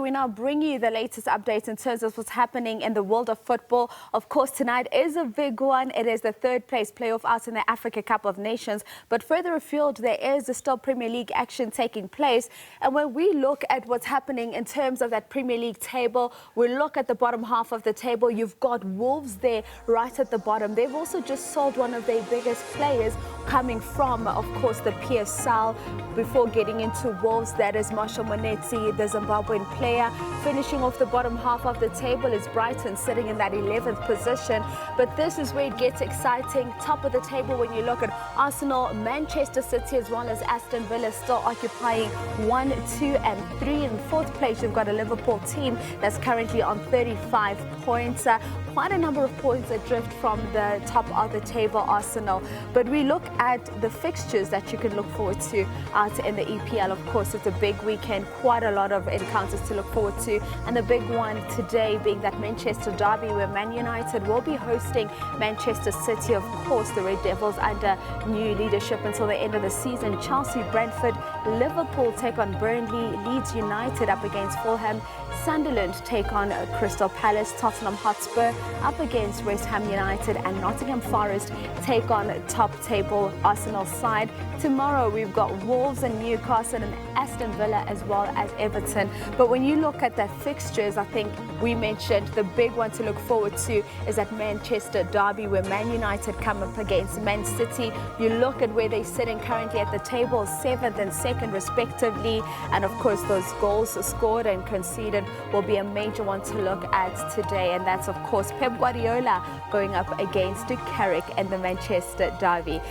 we now bring you the latest updates in terms of what's happening in the world of football. Of course, tonight is a big one. It is the third place playoff out in the Africa Cup of Nations. But further afield, there is still Premier League action taking place. And when we look at what's happening in terms of that Premier League table, we look at the bottom half of the table. You've got Wolves there right at the bottom. They've also just sold one of their biggest players coming from, of course, the PSL. Before getting into Wolves, that is Marshall Monetsi, the Zimbabwean player. Finishing off the bottom half of the table is Brighton, sitting in that 11th position. But this is where it gets exciting. Top of the table when you look at Arsenal, Manchester City, as well as Aston Villa still occupying 1, 2 and 3. In fourth place, you've got a Liverpool team that's currently on 35 points. Quite a number of points adrift from the top of the table, Arsenal. But we look at the fixtures that you can look forward to out in the EPL. Of course, it's a big weekend, quite a lot of encounters to look forward to. And the big one today being that Manchester derby, where Man United will be hosting Manchester City. Of course, the Red Devils under new leadership until the end of the season. Chelsea, Brentford, Liverpool take on Burnley, Leeds United up against Fulham, Sunderland take on Crystal Palace, Tottenham Hotspur up against West Ham United, and Nottingham Forest take on top table Arsenal side. Tomorrow we've got Wolves and Newcastle and Aston Villa as well as Everton. But when you look at the fixtures, I think we mentioned the big one to look forward to is that Manchester derby, where Man United come up against Man City. You look at where they're sitting currently at the table, 7th and 2nd respectively, and of course those goals scored and conceded will be a major one to look at today. And that's of course Pep Guardiola going up against Carrick and the Manchester derby.